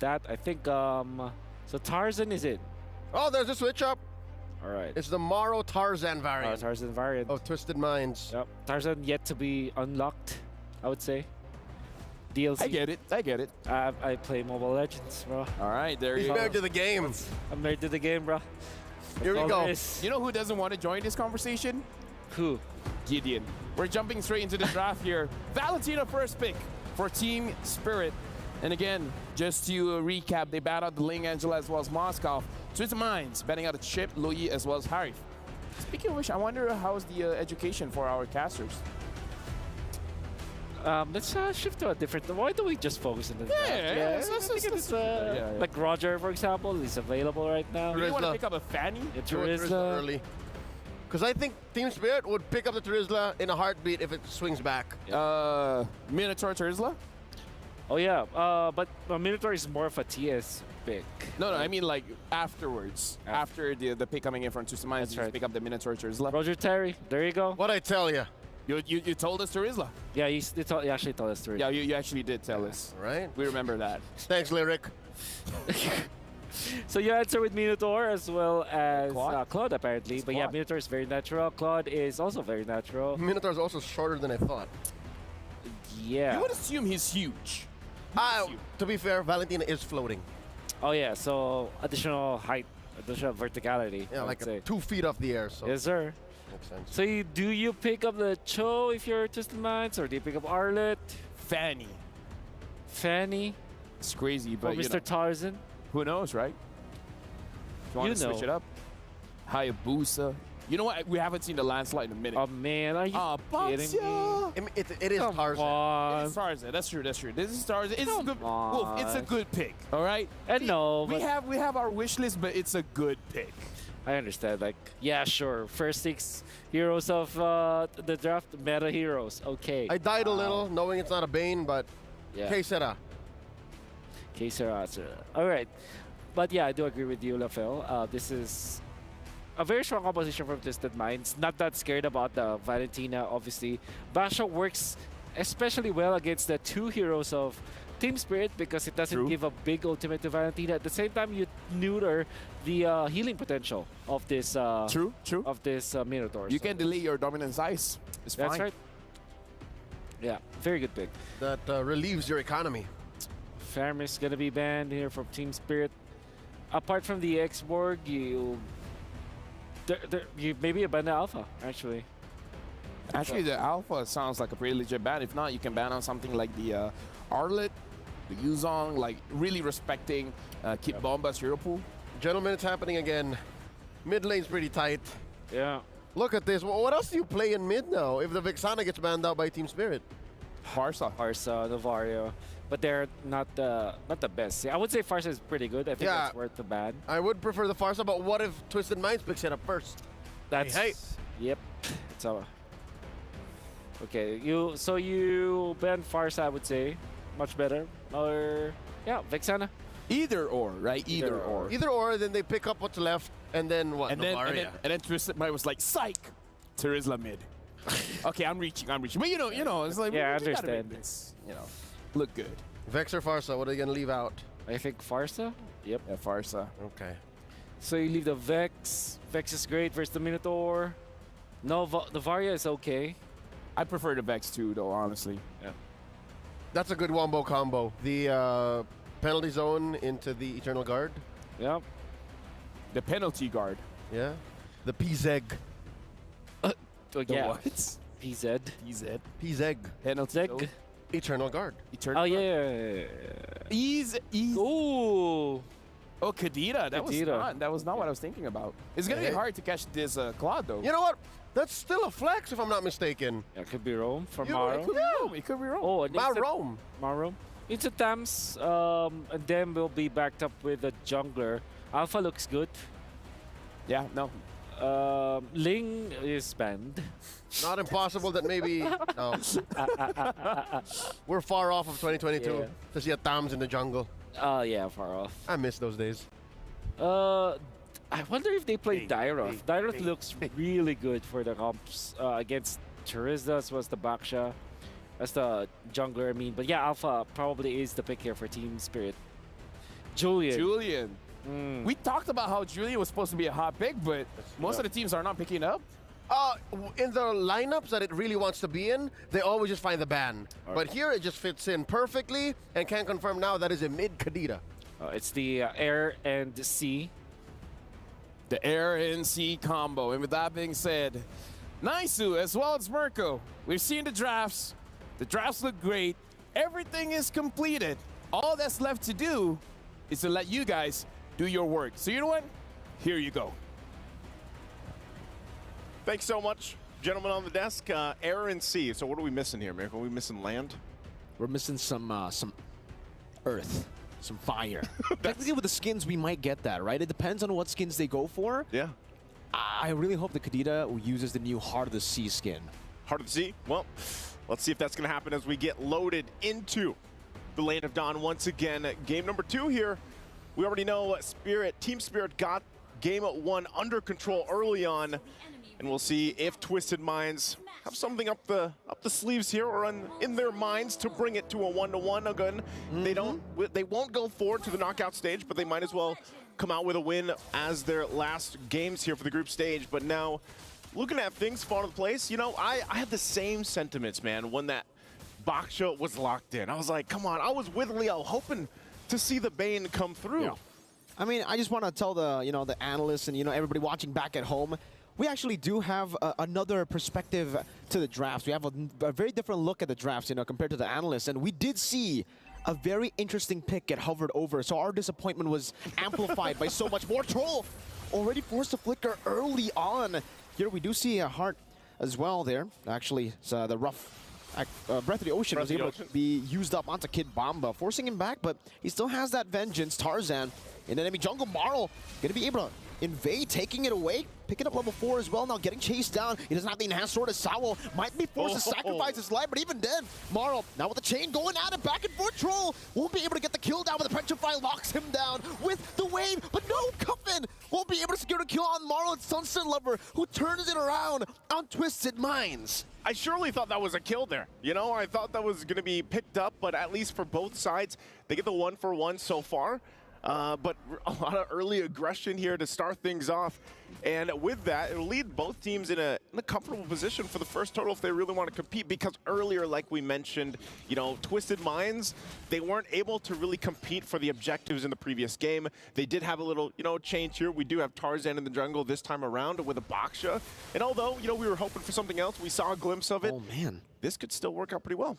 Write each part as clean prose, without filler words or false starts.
that. I think so Tarzan is it. Oh, there's a switch up. All right. It's the Morrow Tarzan variant Tarzan variant. of Twisted Minds. Yep. Tarzan yet to be unlocked, I would say. DLC. I get it. I get it. I play Mobile Legends, bro. All right, there He's you married to go. the game. I'm married to the game, bro. Here we go. You know who doesn't want to join this conversation? Who? Gideon. We're jumping straight into the draft here. Valentina first pick for Team Spirit. And again, just to recap, they bat out the Ling Angela as well as Moskov. Twisted Minds batting out the Chip, Louis, as well as Harif. Speaking of which, I wonder how's the education for our casters? Let's shift to a different. Why don't we just focus on the draft? Yeah. Like Roger, for example, is available right now. Do you want to Trizla. pick up a Fanny? It's Do it Trizla Rizla. early. Because I think Team Spirit would pick up the Trizla in a heartbeat if it swings back. Minotaur Trizla? Oh yeah, but Minotaur is more of a TS pick. No, I mean like afterwards. After the pick coming in from Twisted Minds, That's you just right. pick up the Minotaur Trizla. Roger Terry, there you go. What I tell you, You told us Trizla. Yeah, he actually told us to. Yeah, you actually did tell us. right? We remember that. Thanks, Lyric. So you answer with Minotaur as well as Claude. Claude apparently. But yeah, Claude. Minotaur is very natural. Claude is also very natural. Minotaur's also shorter than I thought. Yeah. You would assume he's huge. To be fair, Valentina is floating. Oh yeah, so additional height, additional verticality. Yeah, I like would say. 2 feet off the air. So Yes, sir. makes sense. So do you pick up the Cho if you're Twisted Minds, or do you pick up Arlet, Fanny. Fanny, It's crazy, or but you Mr. know, Tarzan? who knows, right? If you want to You switch know. it up. Hayabusa. You know what? We haven't seen the landslide in a minute. Oh man, are you kidding me? Batsya. It is Come Tarzan. on. It's Tarzan. That's true. That's true. This is Tarzan. It's a Come good. on. Wolf, it's a good pick. All right. I know, We but have our wish list, but it's a good pick. I understand. Like, yeah, sure. First 6 heroes of the draft, meta heroes. Okay. I died a little knowing it's not a Bane, but Yeah. K-Sera. All right. But yeah, I do agree with you, Lafel. This is a very strong composition from Twisted Minds. Not that scared about the Valentina, obviously. Basha works especially well against the 2 heroes of Team Spirit because it doesn't True. give a big ultimate to Valentina. At the same time, you neuter the healing potential of this True. of this Minotaur. You So can delay your dominant size. It's That's fine. right. Yeah, very good pick. That relieves your economy. Farm is gonna be banned here from Team Spirit. Apart from the X-Borg, you maybe a ban the Alpha, actually. Actually, the Alpha sounds like a pretty legit ban. If not, you can ban on something like the Arlet, the Yuzong, like really respecting Kit Bomba's hero pool. Gentlemen, it's happening again. Mid lane's pretty tight. Yeah. Look at this. What else do you play in mid now if the Vexana gets banned out by Team Spirit? Farsa. Farsa, Novario, but they're not the best. I would say Farsa is pretty good. I think Yeah. that's worth the ban. I would prefer the Farsa, but what if Twisted Minds picks it up first? That's Hey. Yep. It's a okay. You ban Farsa, I would say, much better. Or yeah, Vexana. Either or, right? Either or. Either or, then they pick up what's left, and then what? And then, Novaria. and then Twisted Mind was like, psych! Terizla mid. Okay, I'm reaching. But you know, it's like, Yeah, I we gotta make understand. this, look good. Vex or Farsa, what are they going to leave out? I think Farsa. Yep. Yeah, Farsa. Okay. So you leave the Vex. Vex is great versus the Minotaur. No, the Varia is okay. I prefer the Vex too, though, honestly. Yeah. That's a good wombo combo. The penalty zone into the Eternal Guard. Yep. The penalty guard. Yeah. The P-Zeg. So, The yeah. what? PZ. PZ. P-Zeg. Penalty Zeg. zone. Eternal Guard. Eternal Oh guard. yeah. Ease. Ooh. Oh, Kadira. That was not what I was thinking about. It's gonna be Hey. hard to catch this Claude, though. You know what? That's still a flex, if I'm not mistaken. Yeah, could be Rome from You- Maro. It could be wrong. It could be wrong. Oh, and My it's a- Rome. Maro. It's a Tams, and then we'll be backed up with a jungler. Alpha looks good. Yeah, no. Ling is banned. Not impossible that maybe. No. We're far off of 2022 Yeah. to see a Tams in the jungle. Yeah, far off. I miss those days. I wonder if they play Dyroth. Dyroth hey, looks really good for the comps against Charizda as well as the Baksha. As the jungler, I mean. But yeah, Alpha probably is the pick here for Team Spirit. Julian. Julian. We talked about how Julian was supposed to be a hot pick, but most of the teams are not picking up. In the lineups that it really wants to be in, they always just find the ban. But here it just fits in perfectly, and can confirm now that is a mid Kadita. It's the air and sea. The air and sea combo. And with that being said, Naisu as well as Mirko, we've seen the drafts. The drafts look great. Everything is completed. All that's left to do is to let you guys do your work. So you know what? Here you go. Thanks so much, gentlemen on the desk. Air and sea. So what are we missing here, Mirko? Are we missing land? We're missing some earth, some fire. Technically, with the skins, we might get that, right? It depends on what skins they go for. Yeah. I really hope the Kadita uses the new Heart of the Sea skin. Heart of the sea? Well, let's see if that's going to happen as we get loaded into the Land of Dawn once again. Game number 2 here. We already know Team Spirit got game 1 under control early on. And we'll see if Twisted Minds have something up the sleeves here, or in their minds to bring it to a 1-to-1 again. They won't go forward to the knockout stage, but they might as well come out with a win as their last games here for the group stage. But now, looking at things fall into place, you know, I had the same sentiments, man, when that Baksha was locked in. I was like, come on, I was with Leo hoping to see the Bane come through. Yeah. I mean, I just want to tell the analysts and everybody watching back at home, we actually do have another perspective to the drafts. We have a very different look at the drafts, compared to the analysts. And we did see a very interesting pick get hovered over. So our disappointment was amplified by so much more. Troll already forced to flicker early on. Here we do see a heart as well there. Actually, so the rough Breath of the Ocean was able to be used up onto Kid Bomba, forcing him back, but he still has that vengeance. Tarzan in enemy jungle. Marl going to be able to invade, taking it away, picking up level 4 as well, now getting chased down. He doesn't have the enhanced sword as Sawo might be forced to sacrifice his life, but even then, Marl now with the chain going at it, back and forth. Troll won't be able to get the kill down, but the Petrify locks him down with the wave, but no, Cuffin won't be able to secure the kill on Marl and Sunset Lover, who turns it around on Twisted Minds. I surely thought that was a kill there. I thought that was going to be picked up, but at least for both sides, they get the 1-for-1 so far. But a lot of early aggression here to start things off. And with that, it'll lead both teams in a comfortable position for the first total if they really want to compete. Because earlier, like we mentioned, Twisted Minds, they weren't able to really compete for the objectives in the previous game. They did have a little, change here. We do have Tarzan in the jungle this time around with a Baksha. And although, we were hoping for something else, we saw a glimpse of it. Oh, man. This could still work out pretty well.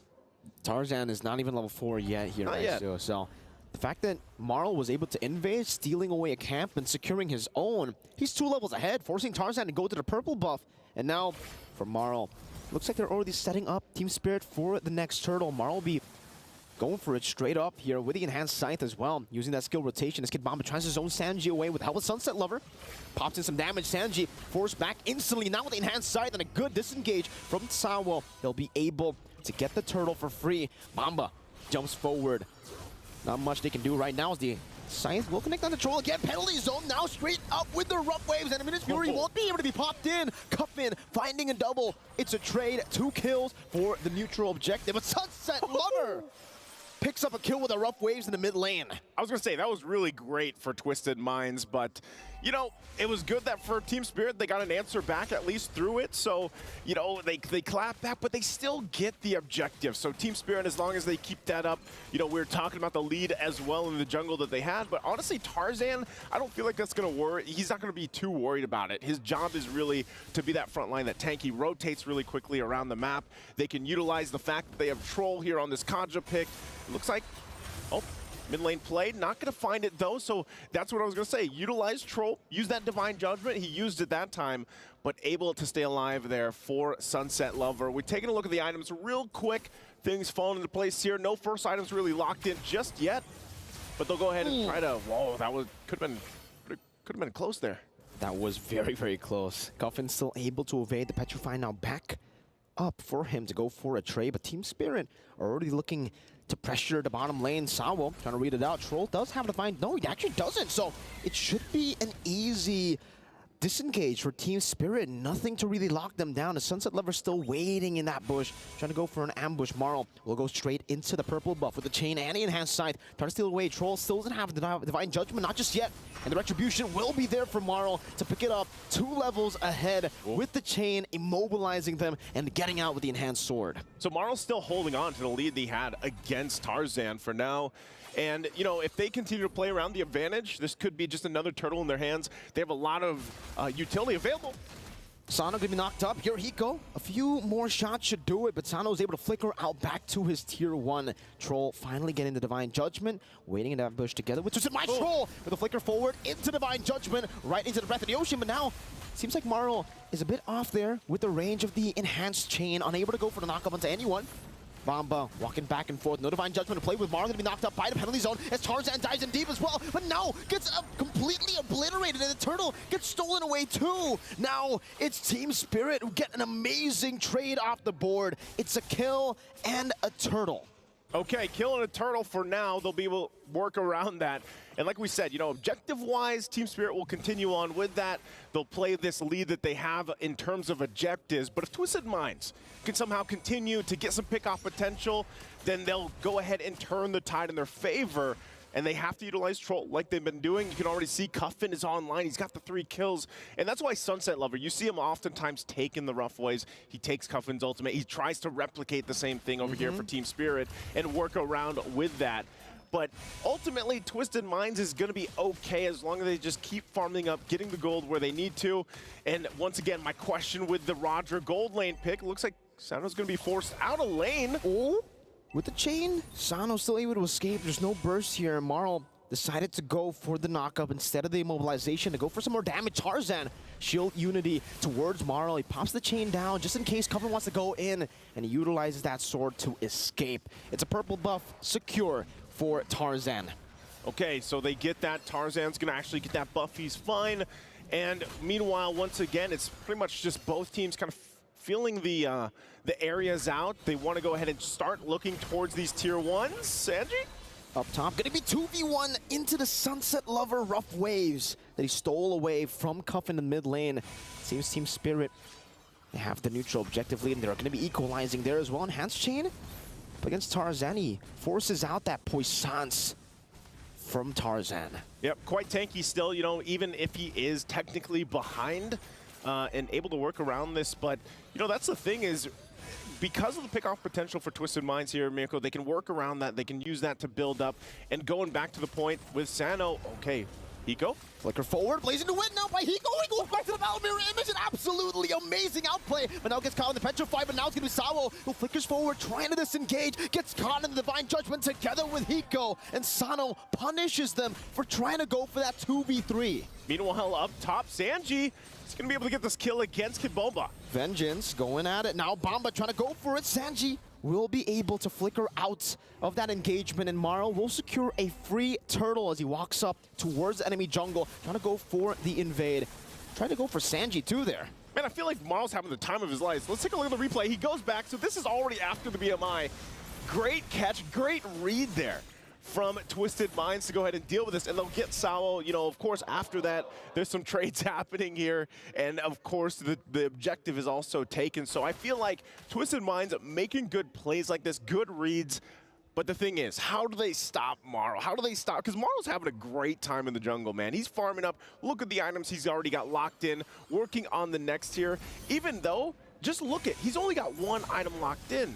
Tarzan is not even level 4 yet here. Not yet. So the fact that Marl was able to invade, stealing away a camp and securing his own, he's 2 levels ahead, forcing Tarzan to go to the purple buff. And now for Marl, looks like they're already setting up Team Spirit for the next turtle. Marl will be going for it straight up here with the enhanced scythe as well, using that skill rotation as Kid Bomba tries his own Sanji away with help with Sunset Lover. Pops in some damage. Sanji forced back instantly. Now with the enhanced scythe and a good disengage from Sawo, they'll be able to get the turtle for free. Bomba jumps forward. Not much they can do right now as the Scythe will connect on the Troll again. Penalty zone now straight up with the rough waves. And Minutes Fury won't be able to be popped in. Cuffin finding a double. It's a trade. 2 kills for the neutral objective. But Sunset Lover picks up a kill with the rough waves in the mid lane. I was going to say, that was really great for Twisted Minds, but, it was good that for Team Spirit, they got an answer back at least through it. So, they clap back, but they still get the objective. So Team Spirit, as long as they keep that up, we were talking about the lead as well in the jungle that they had. But honestly, Tarzan, I don't feel like that's going to worry. He's not going to be too worried about it. His job is really to be that front line, that tank. He rotates really quickly around the map. They can utilize the fact that they have Troll here on this Kaja pick. Looks like, mid lane played, not going to find it though, so that's what I was going to say. Utilize Troll, use that Divine Judgment. He used it that time, but able to stay alive there for Sunset Lover. We're taking a look at the items real quick. Things falling into place here. No first items really locked in just yet, but they'll go ahead and try to, whoa, that was, could have been close there. That was very, very close. Cuffin still able to evade the Petrify now back up for him to go for a trade, but Team Spirit are already looking to pressure the bottom lane. Sawo trying to read it out. Troll does have to find, no, he actually doesn't. So it should be an easy disengage for Team Spirit. Nothing to really lock them down. The Sunset Lover still waiting in that bush, trying to go for an ambush. Marl will go straight into the purple buff with the chain and the enhanced sight. Trying to steal away. Troll still doesn't have the Divine Judgment, not just yet. And the Retribution will be there for Marl to pick it up 2 levels ahead with the chain, immobilizing them and getting out with the enhanced sword. So Marl's still holding on to the lead they had against Tarzan for now. And, you know, if they continue to play around the advantage, this could be just another turtle in their hands. They have a lot of utility available. Sano gonna be knocked up. Here he go. A few more shots should do it, but Sano's able to flicker out back to his tier 1. Troll finally getting the Divine Judgment, waiting in that bush together with Twisted Minds. Troll with a flicker forward into Divine Judgment, right into the Breath of the Ocean, but now seems like Marl is a bit off there with the range of the enhanced chain, unable to go for the knockup onto anyone. Bamba walking back and forth. No Divine Judgment to play with. Marl going to be knocked up by the penalty zone as Tarzan dives in deep as well. But now gets completely obliterated and the turtle gets stolen away too. Now it's Team Spirit who get an amazing trade off the board. It's a kill and a turtle. Okay, killing a turtle for now. They'll be able to work around that. And like we said, you know, objective-wise, Team Spirit will continue on with that. They'll play this lead that they have in terms of objectives. But if Twisted Minds can somehow continue to get some pick-off potential, then they'll go ahead and turn the tide in their favor. And they have to utilize Troll like they've been doing. You can already see Cuffin is online. He's got the 3 kills. And that's why Sunset Lover, you see him oftentimes taking the rough ways. He takes Cuffin's ultimate. He tries to replicate the same thing over here for Team Spirit and work around with that. But ultimately, Twisted Minds is going to be okay as long as they just keep farming up, getting the gold where they need to. And once again, my question with the Roger gold lane pick, looks like Sano's going to be forced out of lane. Oh. With the chain, Sano still able to escape. There's no burst here. Marl decided to go for the knockup instead of the immobilization to go for some more damage. Tarzan, shield unity towards Marl. He pops the chain down just in case Cover wants to go in, and he utilizes that sword to escape. It's a purple buff secure for Tarzan. Okay, so they get that. Tarzan's going to actually get that buff. He's fine. And meanwhile, once again, it's pretty much just both teams kind of feeling the areas out. They want to go ahead and start looking towards these tier 1s. Sanji? Up top, gonna be 2v1 into the Sunset Lover rough waves that he stole away from Cuff in the mid lane. Seems Team Spirit, they have the neutral objective lead, and they're gonna be equalizing there as well. Enhanced chain against Tarzan. He forces out that Puissance from Tarzan. Yep, quite tanky still, you know, even if he is technically behind and able to work around this. But, you know, that's the thing is, because of the pick-off potential for Twisted Minds here, Mirko, they can work around that. They can use that to build up. And going back to the point with Sano, okay, Hiko? Flicker forward, blazing to win now by Hiko. He goes back to the battle mirror image. An absolutely amazing outplay. But now gets caught in the Petrified, but now it's going to be Sawo who flickers forward, trying to disengage. Gets caught in the Divine Judgment together with Hiko. And Sano punishes them for trying to go for that 2v3. Meanwhile, up top, Sanji is going to be able to get this kill against Kibomba. Vengeance going at it. Now Bamba trying to go for it. Sanji will be able to flicker out of that engagement, and Marl will secure a free turtle as he walks up towards the enemy jungle, trying to go for the invade. Trying to go for Sanji too there. Man, I feel like Marl's having the time of his life. Let's take a look at the replay. He goes back, so this is already after the BMI. Great catch, great read there from Twisted Minds to go ahead and deal with this, and they'll get Sawo. You know, of course, after that, there's some trades happening here, and of course, the objective is also taken. So I feel like Twisted Minds making good plays like this, good reads, but the thing is, how do they stop Marl? How do they stop? Because Marl's having a great time in the jungle, man. He's farming up. Look at the items he's already got locked in, working on the next tier, even though, just look at, he's only got 1 item locked in.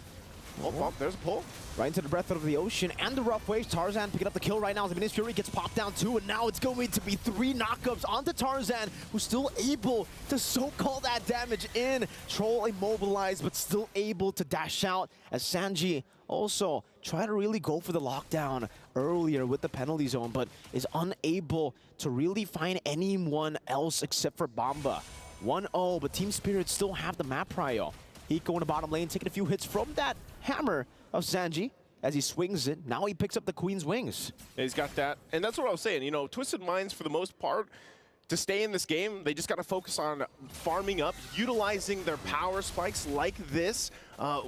Oh, there's a pull. Right into the breath of the ocean and the rough waves. Tarzan picking up the kill right now. The Fury gets popped down too, and now it's going to be 3 knockups onto Tarzan, who's still able to soak all that damage in. Troll immobilized, but still able to dash out as Sanji also try to really go for the lockdown earlier with the penalty zone, but is unable to really find anyone else except for Bamba. 1-0, but Team Spirit still have the map prio. Hiko in the bottom lane, taking a few hits from that hammer of Sanji as he swings it. Now he picks up the Queen's Wings. Yeah, he's got that. And that's what I was saying. You know, Twisted Minds, for the most part, to stay in this game, they just got to focus on farming up, utilizing their power spikes like this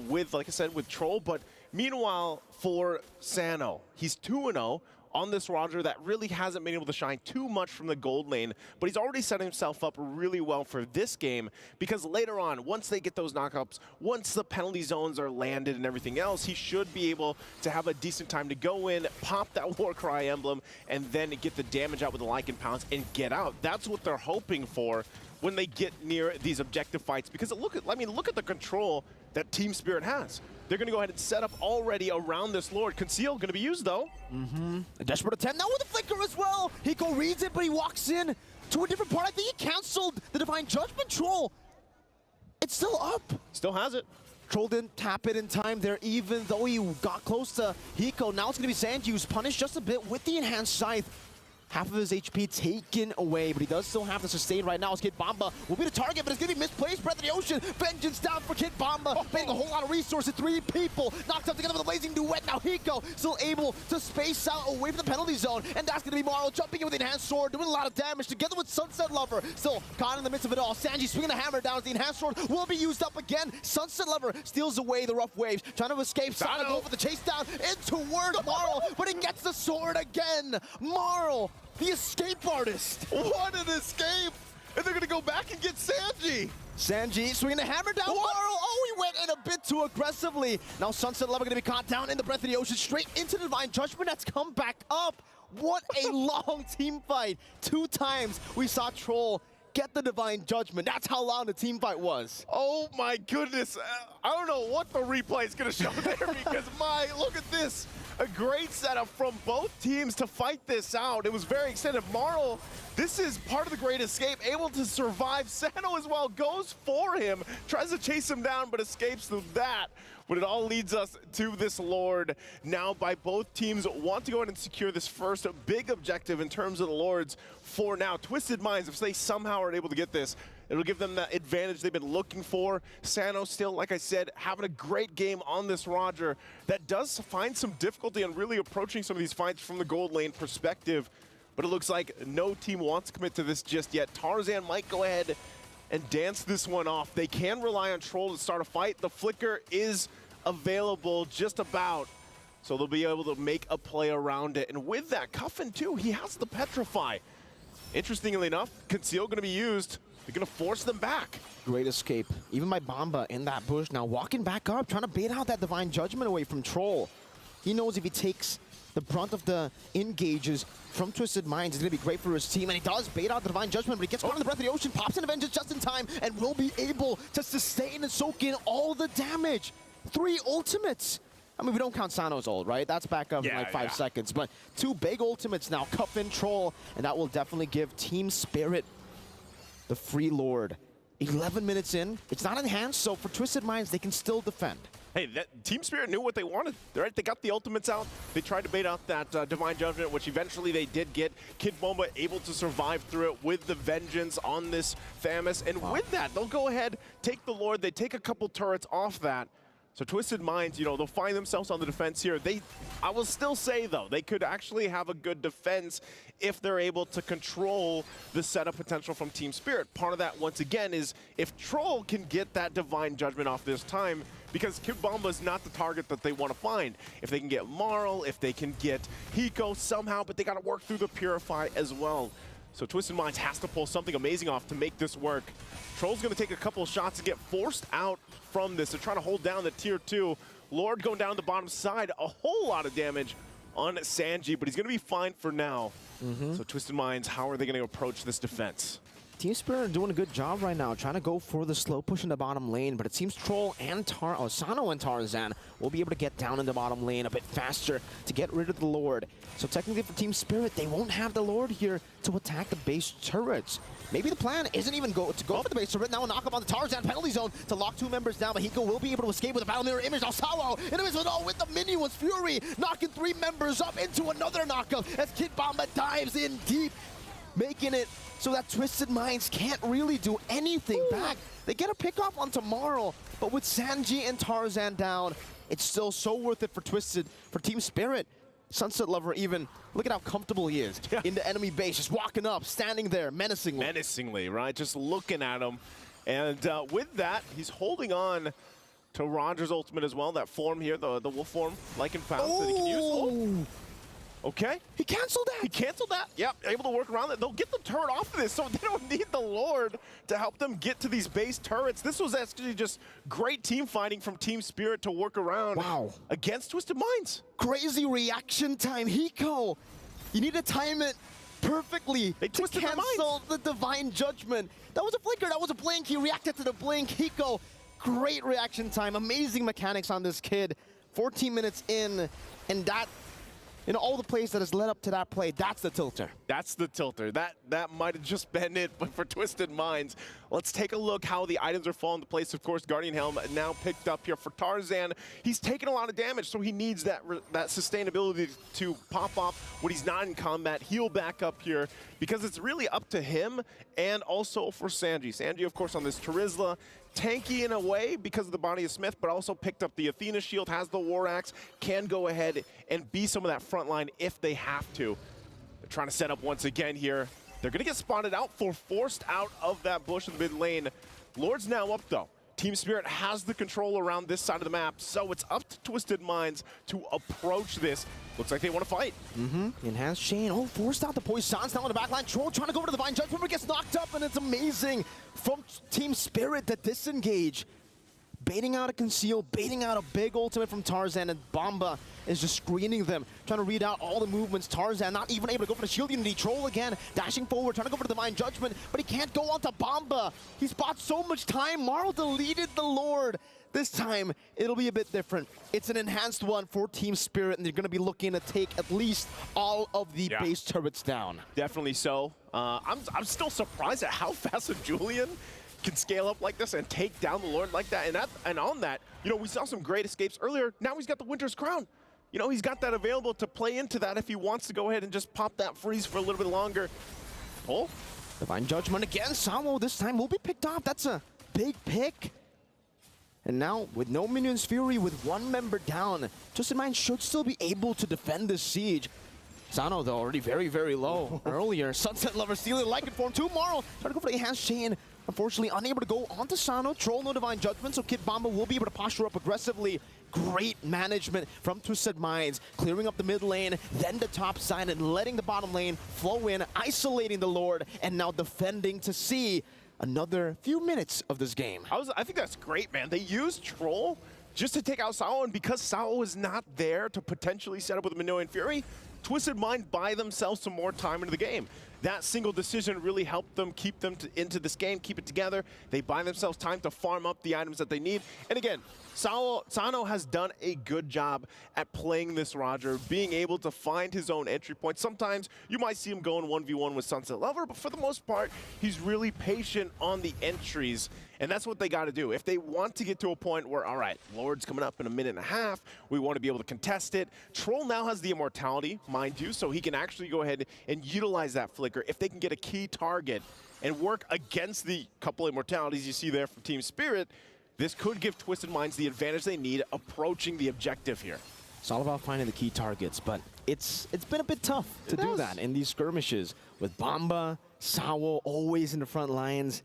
with, like I said, with Troll. But meanwhile, for Sano, he's 2-0. on this Roger that really hasn't been able to shine too much from the gold lane, but he's already set himself up really well for this game because later on, once they get those knockups, once the penalty zones are landed and everything else, he should be able to have a decent time to go in, pop that Warcry emblem, and then get the damage out with the Lycan Pounce and get out. That's what they're hoping for when they get near these objective fights, because look at the control that Team Spirit has. They're going to go ahead and set up already around this Lord. Conceal going to be used, though. A desperate attempt now with the flicker as well. Hiko reads it, but he walks in to a different part. I think he canceled the Divine Judgment Troll. It's still up. Still has it. Troll didn't tap it in time there, even though he got close to Hiko. Now it's going to be Sanji, who's punished just a bit with the Enhanced Scythe. Half of his HP taken away, but he does still have the sustain right now as Kid Bomba will be the target, but it's going to be misplaced. Breath of the Ocean, Vengeance down for Kid Bomba, paying a whole lot of resources. 3 people knocked up together with a blazing duet. Now Hiko still able to space out away from the penalty zone, and that's going to be Marl jumping in with the Enhanced Sword, doing a lot of damage together with Sunset Lover. Still caught in the midst of it all. Sanji swinging the hammer down as the Enhanced Sword will be used up again. Sunset Lover steals away the rough waves, trying to escape. Sana go for the chase down into Word Marl, but he gets the sword again. Marl, the escape artist. What an escape! And they're gonna go back and get Sanji! Sanji swinging the hammer down Marl. Oh, he went in a bit too aggressively. Now Sunset Lover gonna be caught down in the Breath of the Ocean, straight into the Divine Judgment that's come back up. What a long team fight. 2 times we saw Troll get the Divine Judgment. That's how long the team fight was. Oh my goodness. I don't know what the replay is gonna show there because look at this. A great setup from both teams to fight this out. It was very extended. Marl, this is part of the Great Escape, able to survive. Sano as well goes for him, tries to chase him down, but escapes through that. But it all leads us to this Lord. Now by both teams want to go ahead and secure this first big objective in terms of the Lords for now. Twisted Minds, if they somehow are able to get this, it'll give them that advantage they've been looking for. Sano still, like I said, having a great game on this Roger that does find some difficulty on really approaching some of these fights from the gold lane perspective. But it looks like no team wants to commit to this just yet. Tarzan might go ahead and dance this one off. They can rely on Troll to start a fight. The flicker is available just about, so they'll be able to make a play around it. And with that, Cuffin too, he has the Petrify. Interestingly enough, Conceal going to be used. They're going to force them back. Great escape. Even by Bomba in that bush now, walking back up, trying to bait out that Divine Judgment away from Troll. He knows if he takes the brunt of the engages from Twisted Minds, it's going to be great for his team, and he does bait out the Divine Judgment, but he gets caught in the Breath of the Ocean, pops into Vengeance just in time, and will be able to sustain and soak in all the damage. 3 ultimates. I mean, we don't count Sano's ult, right? That's back up in like 5 seconds, but 2 big ultimates now, Cuffin, Troll, and that will definitely give Team Spirit the free Lord. 11 minutes in, it's not enhanced, so for Twisted Minds, they can still defend. Hey, that Team Spirit knew what they wanted. Right? They got the ultimates out. They tried to bait out that Divine Judgment, which eventually they did get. Kid Bomba able to survive through it with the Vengeance on this Thamus. And with that, they'll go ahead, take the Lord. They take a couple turrets off that. So Twisted Minds, you know, they'll find themselves on the defense here. I will still say, though, they could actually have a good defense if they're able to control the setup potential from Team Spirit. Part of that, once again, is if Troll can get that Divine Judgment off this time, because Kid Bomba is not the target that they want to find. If they can get Marl, if they can get Hiko somehow, but they got to work through the Purify as well. So Twisted Minds has to pull something amazing off to make this work. Troll's going to take a couple of shots to get forced out from this. They're trying to hold down the tier 2. Lord going down the bottom side, a whole lot of damage on Sanji, but he's going to be fine for now. So Twisted Minds, how are they going to approach this defense? Team Spirit are doing a good job right now, trying to go for the slow push in the bottom lane, but it seems Troll and Sano and Tarzan will be able to get down in the bottom lane a bit faster to get rid of the Lord. So technically for Team Spirit, they won't have the Lord here to attack the base turrets. Maybe the plan isn't even to go for the base turret. Now a knock up on the Tarzan penalty zone to lock 2 members down, but Hiko will be able to escape with a battle mirror image. Now Sawo in the midst of it all with the minion was Fury, knocking 3 members up into another knockup as Kid Bomba dives in deep, making it so that Twisted Minds can't really do anything back. They get a pick off on Marl, but with Sanji and Tarzan down, it's still so worth it for Team Spirit. Sunset Lover even, look at how comfortable he is in the enemy base, just walking up, standing there menacingly. Menacingly, right? Just looking at him. And with that, he's holding on to Roger's ultimate as well. That form here, the wolf form, Lycan Pounce that he can use. Okay. He canceled He that. canceled that. Yep, able to work around that. They'll get the turret off of this, so they don't need the Lord to help them get to these base turrets. This was actually just great team fighting from Team Spirit to work around against Twisted Minds. Crazy reaction time. Hiko, you need to time it perfectly They to twisted their cancel the Divine Judgment. That was a flicker. That was a blink. He reacted to the blink. Hiko, great reaction time. Amazing mechanics on this kid. 14 minutes in, and that, all the plays that has led up to that play, that's the tilter. That's the tilter. That might have just been it, but for Twisted Minds, let's take a look how the items are falling into place. Of course, Guardian Helm now picked up here for Tarzan. He's taking a lot of damage, so he needs that sustainability to pop off when he's not in combat, heal back up here, because it's really up to him and also for Sanji. Sanji, of course, on this Terizla, tanky in a way because of the body of Smith, but also picked up the Athena shield, has the War Axe, can go ahead and be some of that front line if they have to. They're trying to set up once again here. They're going to get spotted out, forced out of that bush in the mid lane. Lord's now up, though. Team Spirit has the control around this side of the map, so it's up to Twisted Minds to approach this. Looks like they want to fight. Enhanced chain. Oh, forced out the Poison's now in the backline. Troll trying to go over to the Divine Judgment, but gets knocked up, and it's amazing from Team Spirit to disengage. Baiting out a conceal, baiting out a big ultimate from Tarzan, and Bomba is just screening them, trying to read out all the movements. Tarzan not even able to go for the shield unity. Troll again, dashing forward, trying to go for the Divine Judgment, but he can't go onto Bomba. He's bought so much time. Marl deleted the Lord. This time, it'll be a bit different. It's an enhanced one for Team Spirit, and they're going to be looking to take at least all of the base turrets down. Definitely so. I'm still surprised at how fast a Julian can scale up like this and take down the Lord like that. And on that, we saw some great escapes earlier. Now he's got the Winter's Crown. He's got that available to play into that if he wants to go ahead and just pop that freeze for a little bit longer. Pull. Divine Judgment again. Samo this time will be picked off. That's a big pick. And now, with no Minion's Fury, with one member down, Twisted Minds should still be able to defend this siege. Sano, though, already very, very low earlier. Sunset Lover stealing like it form. Tomorrow, trying to go for the enhanced chain. Unfortunately, unable to go onto Sano. Troll, no Divine Judgment, so Kid Bomba will be able to posture up aggressively. Great management from Twisted Minds, clearing up the mid lane, then the top side, and letting the bottom lane flow in, isolating the Lord, and now defending to see another few minutes of this game. I think that's great, man. They used Troll just to take out Sao, and because Sao is not there to potentially set up with Minoan Fury, Twisted Mind buy themselves some more time into the game. That single decision really helped them keep them into this game, keep it together. They buy themselves time to farm up the items that they need. And again, Sano has done a good job at playing this Roger, being able to find his own entry point. Sometimes you might see him going 1v1 with Sunset Lover, but for the most part, he's really patient on the entries. And that's what they got to do. If they want to get to a point where, all right, Lord's coming up in a minute and a half, we want to be able to contest it. Troll now has the immortality, mind you, so he can actually go ahead and utilize that flicker. If they can get a key target and work against the couple immortalities you see there from Team Spirit, this could give Twisted Minds the advantage they need approaching the objective here. It's all about finding the key targets, but it's been a bit tough to do that in these skirmishes. With Bomba, Sawo always in the front lines,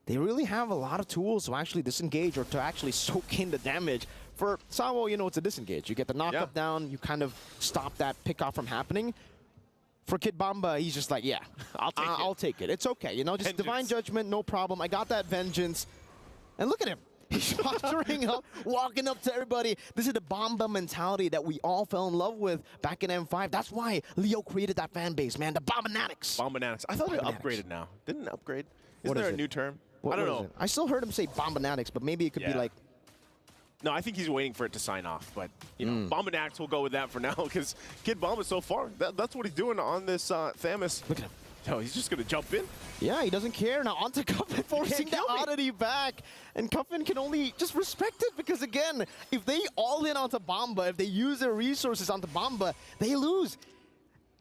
they really have a lot of tools to actually disengage or to actually soak in the damage. For Sawo, it's a disengage. You get the knock-up down, you kind of stop that pick-off from happening. For Kid Bomba, he's just like, yeah, I'll take it. It's okay, just Vengeance. Divine Judgment, no problem. I got that vengeance. And look at him. He's posturing up, walking up to everybody. This is the Bomba mentality that we all fell in love with back in M5. That's why Leo created that fan base, man. The Bombanatics. Bombanatics. I thought they Bombanatics. upgraded now. Didn't it upgrade? What Isn't there is a it? new term? What I don't was know. it? I still heard him say Bombanatics, but maybe it could be Yeah. like... No, I think he's waiting for it to sign off, but Bombanax will go with that for now because Kid Bomba so far, that's what he's doing on this Thamus. Look at him. Yo, he's just gonna jump in. Yeah, he doesn't care. Now onto Cuffin, forcing the kill me. oddity back. And Cuffin can only just respect it because, again, if they all in onto Bomba, if they use their resources onto Bomba, they lose.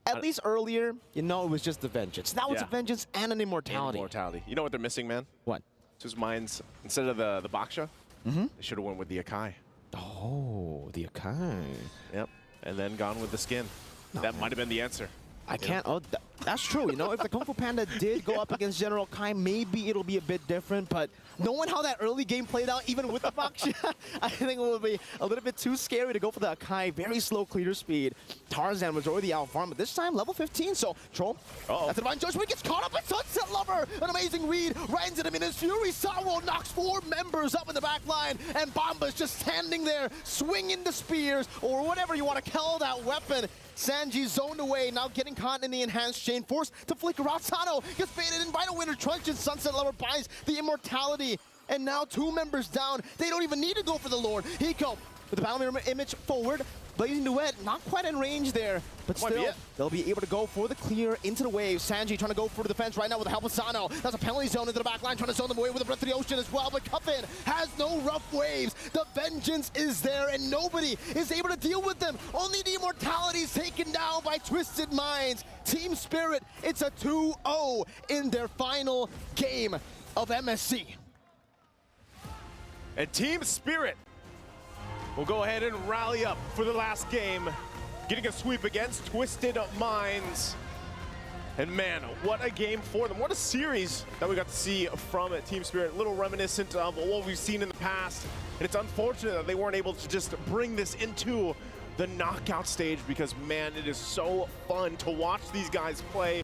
At least earlier, it was just the vengeance. Now it's a vengeance and an immortality. Immortality. You know what they're missing, man? What? Just Minds, instead of the Baksha, they should have went with the Akai. Oh, the Akai. Yep. And then gone with the skin. That might have been the answer. I can't. Oh, That's true. You know, if the Kung Fu Panda did go up against General Kai, maybe it'll be a bit different. But knowing how that early game played out, even with the Baksha, I think it would be a little bit too scary to go for the Akai. Very slow clear speed. Tarzan was already out farm, but this time level 15. So Troll, that's the divine judgment, gets caught up by Sunset Lover. An amazing read, right into the Minus Fury. Sawo knocks 4 members up in the back line, and Bomba's just standing there, swinging the spears, or whatever you want to call that weapon. Sanji zoned away, now getting caught in the enhanced chain, forced to flicker out. Sano gets baited in by the Winter Truncheon. Sunset Lover buys the immortality, and now 2 members down. They don't even need to go for the Lord. Hiko with the Battle Mirror image forward. Blazing Duet, not quite in range there, but still, they'll be able to go for the clear into the wave. Sanji trying to go for the defense right now with the help of Sano. That's a penalty zone into the back line, trying to zone them away with the Breath of the Ocean as well, but Cuffin has no rough waves. The vengeance is there, and nobody is able to deal with them. Only the immortality is taken down by Twisted Minds. Team Spirit, it's a 2-0 in their final game of MSC. And Team Spirit will go ahead and rally up for the last game, getting a sweep against Twisted Minds. And man, what a game for them. What a series that we got to see from Team Spirit. A little reminiscent of what we've seen in the past. And it's unfortunate that they weren't able to just bring this into the knockout stage, because man, it is so fun to watch these guys play.